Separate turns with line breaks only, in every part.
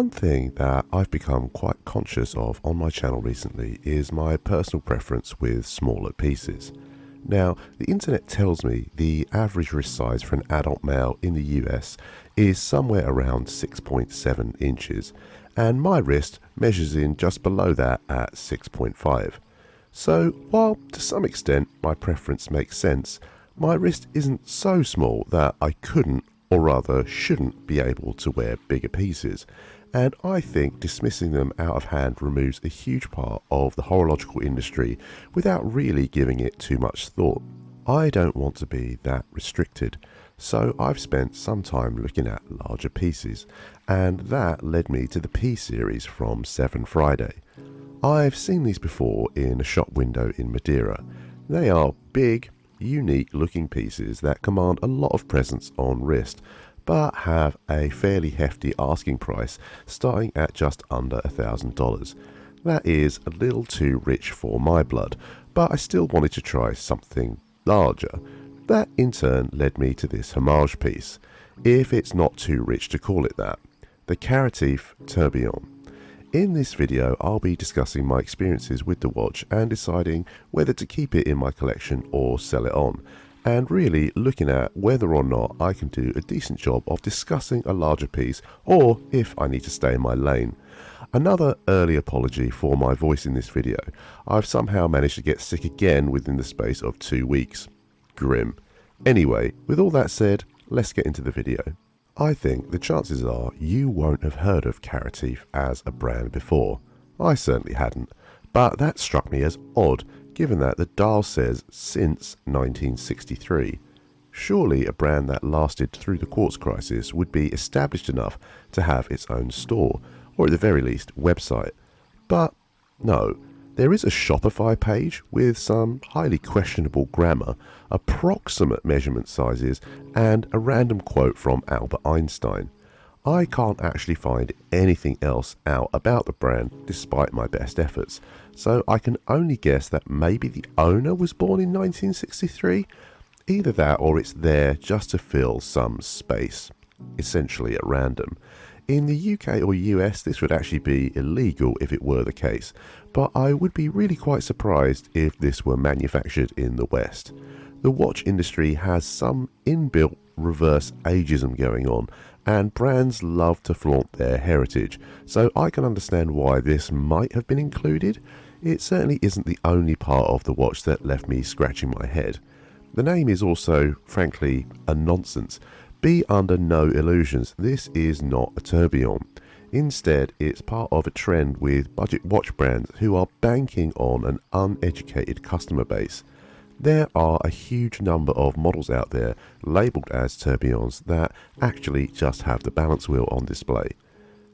One thing that I've become quite conscious of on my channel recently is my personal preference with smaller pieces. Now, the internet tells me the average wrist size for an adult male in the US is somewhere around 6.7 inches, and my wrist measures in just below that at 6.5. So, while to some extent my preference makes sense, my wrist isn't so small that I couldn't, or rather shouldn't, be able to wear bigger pieces, and I think dismissing them out of hand removes a huge part of the horological industry without really giving it too much thought. I don't want to be that restricted, so I've spent some time looking at larger pieces, and that led me to the P-Series from SevenFriday. I've seen these before in a shop window in Madeira. They are big, unique looking pieces that command a lot of presence on wrist, but have a fairly hefty asking price starting at just under $1,000. That is a little too rich for my blood, but I still wanted to try something larger. That in turn led me to this homage piece, if it's not too rich to call it that, the Carotif Tourbillon. In this video I'll be discussing my experiences with the watch and deciding whether to keep it in my collection or sell it on, and really looking at whether or not I can do a decent job of discussing a larger piece or if I need to stay in my lane. Another early apology for my voice in this video. I've somehow managed to get sick again within the space of 2 weeks. Grim. Anyway, with all that said, let's get into the video. I think the chances are you won't have heard of Carotif as a brand before. I certainly hadn't, but that struck me as odd given that the dial says since 1963. Surely a brand that lasted through the quartz crisis would be established enough to have its own store, or at the very least website. But no, there is a Shopify page with some highly questionable grammar, approximate measurement sizes, and a random quote from Albert Einstein. I can't actually find anything else out about the brand despite my best efforts, so I can only guess that maybe the owner was born in 1963. Either that or it's there just to fill some space, essentially at random. In the UK or US this would actually be illegal if it were the case, but I would be really quite surprised if this were manufactured in the West. The watch industry has some inbuilt reverse ageism going on, and brands love to flaunt their heritage, so I can understand why this might have been included. It certainly isn't the only part of the watch that left me scratching my head. The name is also, frankly, a nonsense. Be under no illusions, this is not a tourbillon. Instead, it's part of a trend with budget watch brands who are banking on an uneducated customer base. There are a huge number of models out there labelled as tourbillons that actually just have the balance wheel on display.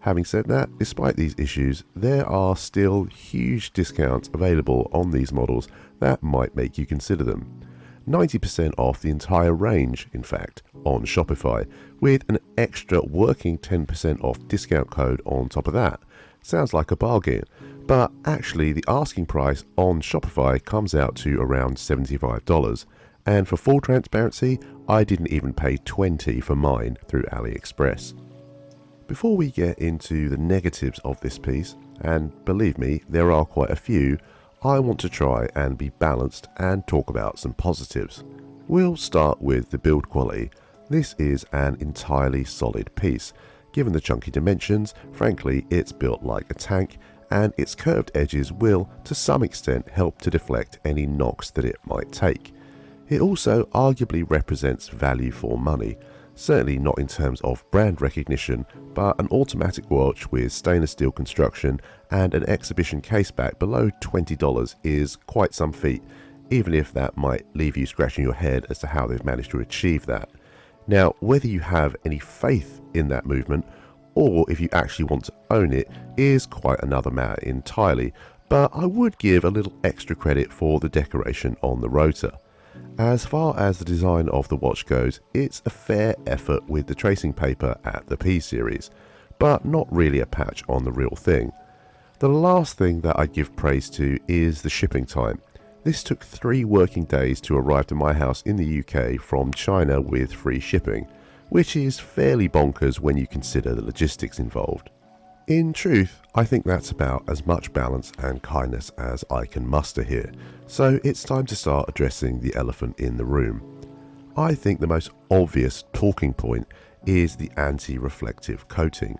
Having said that, despite these issues, there are still huge discounts available on these models that might make you consider them. 90% off the entire range, in fact, on Shopify, with an extra working 10% off discount code on top of that. Sounds like a bargain, but actually the asking price on Shopify comes out to around $75, and for full transparency, I didn't even pay $20 for mine through AliExpress. Before we get into the negatives of this piece, and believe me, there are quite a few, I want to try and be balanced and talk about some positives. We'll start with the build quality. This is an entirely solid piece. Given the chunky dimensions, frankly, it's built like a tank, and its curved edges will, to some extent, help to deflect any knocks that it might take. It also arguably represents value for money. Certainly not in terms of brand recognition, but an automatic watch with stainless steel construction and an exhibition caseback below $20 is quite some feat, even if that might leave you scratching your head as to how they've managed to achieve that. Now, whether you have any faith in that movement, or if you actually want to own it, is quite another matter entirely, but I would give a little extra credit for the decoration on the rotor. As far as the design of the watch goes, it's a fair effort with the tracing paper at the P-Series, but not really a patch on the real thing. The last thing that I'd give praise to is the shipping time. This took 3 working days to arrive to my house in the UK from China with free shipping, which is fairly bonkers when you consider the logistics involved. In truth, I think that's about as much balance and kindness as I can muster here, so it's time to start addressing the elephant in the room. I think the most obvious talking point is the anti-reflective coating,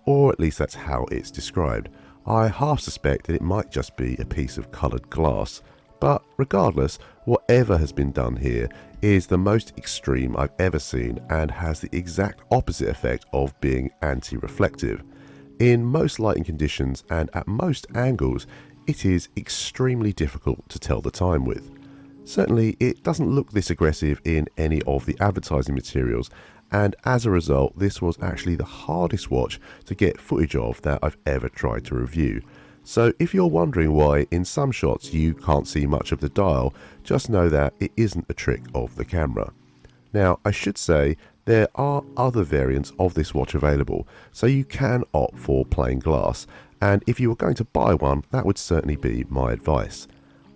or at least that's how it's described. I half suspect that it might just be a piece of coloured glass, but regardless, whatever has been done here is the most extreme I've ever seen and has the exact opposite effect of being anti-reflective. In most lighting conditions and at most angles, it is extremely difficult to tell the time with. Certainly, it doesn't look this aggressive in any of the advertising materials, and as a result, this was actually the hardest watch to get footage of that I've ever tried to review. So if you're wondering why in some shots you can't see much of the dial, just know that it isn't a trick of the camera. Now, I should say there are other variants of this watch available, so you can opt for plain glass, and if you were going to buy one, that would certainly be my advice.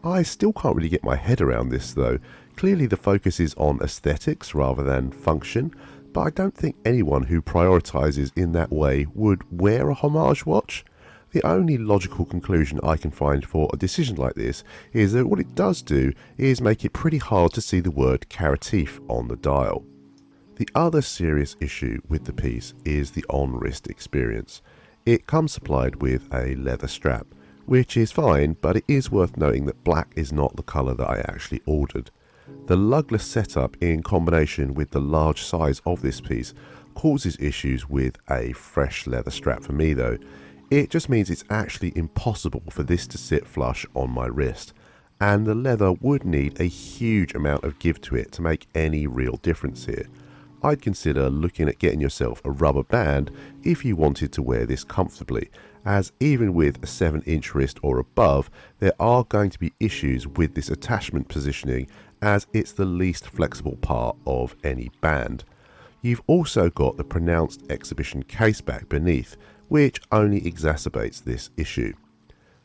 I still can't really get my head around this though. Clearly the focus is on aesthetics rather than function, but I don't think anyone who prioritizes in that way would wear a homage watch. The only logical conclusion I can find for a decision like this is that what it does do is make it pretty hard to see the word Carotif on the dial. The other serious issue with the piece is the on-wrist experience. It comes supplied with a leather strap, which is fine, but it is worth noting that black is not the colour that I actually ordered. The lugless setup in combination with the large size of this piece causes issues with a fresh leather strap for me though. It just means it's actually impossible for this to sit flush on my wrist, and the leather would need a huge amount of give to it to make any real difference here. I'd consider looking at getting yourself a rubber band if you wanted to wear this comfortably, as even with a 7-inch wrist or above, there are going to be issues with this attachment positioning as it's the least flexible part of any band. You've also got the pronounced exhibition caseback beneath, which only exacerbates this issue.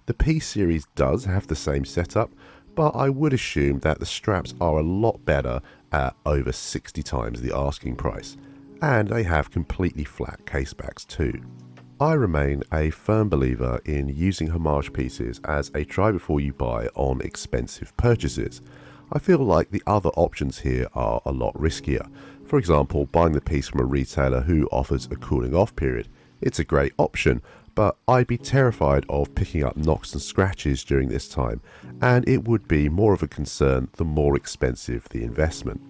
The P-Series does have the same setup, but I would assume that the straps are a lot better at over 60 times the asking price, and they have completely flat casebacks too. I remain a firm believer in using homage pieces as a try before you buy on expensive purchases. I feel like the other options here are a lot riskier. For example, buying the piece from a retailer who offers a cooling off period. It's a great option, but I'd be terrified of picking up knocks and scratches during this time, and it would be more of a concern the more expensive the investment.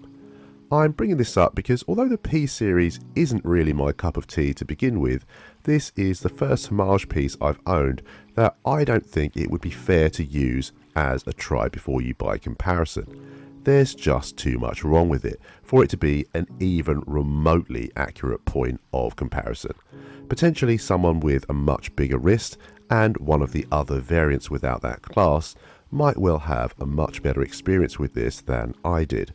I'm bringing this up because although the P-Series isn't really my cup of tea to begin with, this is the first homage piece I've owned that I don't think it would be fair to use as a try before you buy comparison. There's just too much wrong with it for it to be an even remotely accurate point of comparison. Potentially someone with a much bigger wrist and one of the other variants without that class might well have a much better experience with this than I did.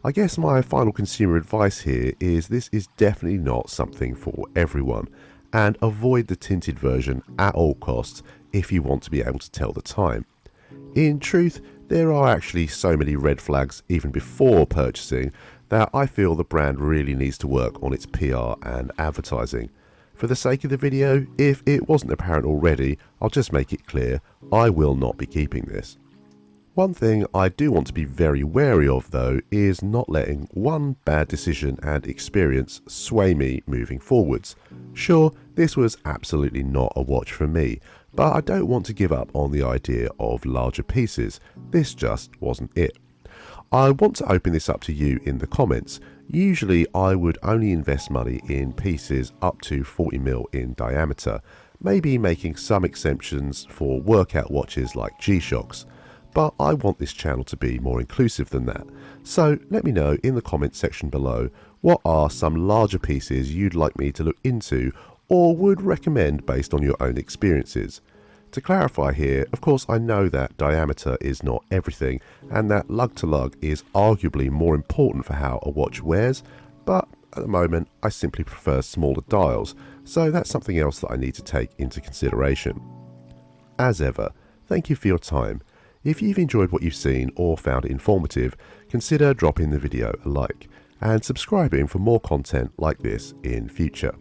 I guess my final consumer advice here is this is definitely not something for everyone, and avoid the tinted version at all costs if you want to be able to tell the time. In truth, there are actually so many red flags even before purchasing that I feel the brand really needs to work on its PR and advertising. For the sake of the video, if it wasn't apparent already, I'll just make it clear, I will not be keeping this. One thing I do want to be very wary of though is not letting one bad decision and experience sway me moving forwards. Sure, this was absolutely not a watch for me, but I don't want to give up on the idea of larger pieces. This just wasn't it. I want to open this up to you in the comments. Usually I would only invest money in pieces up to 40mm in diameter, maybe making some exemptions for workout watches like G-Shocks. But I want this channel to be more inclusive than that. So let me know in the comments section below what are some larger pieces you'd like me to look into or would recommend based on your own experiences. To clarify here, of course I know that diameter is not everything and that lug to lug is arguably more important for how a watch wears, but at the moment I simply prefer smaller dials, so that's something else that I need to take into consideration. As ever, thank you for your time. If you've enjoyed what you've seen or found it informative, consider dropping the video a like and subscribing for more content like this in future.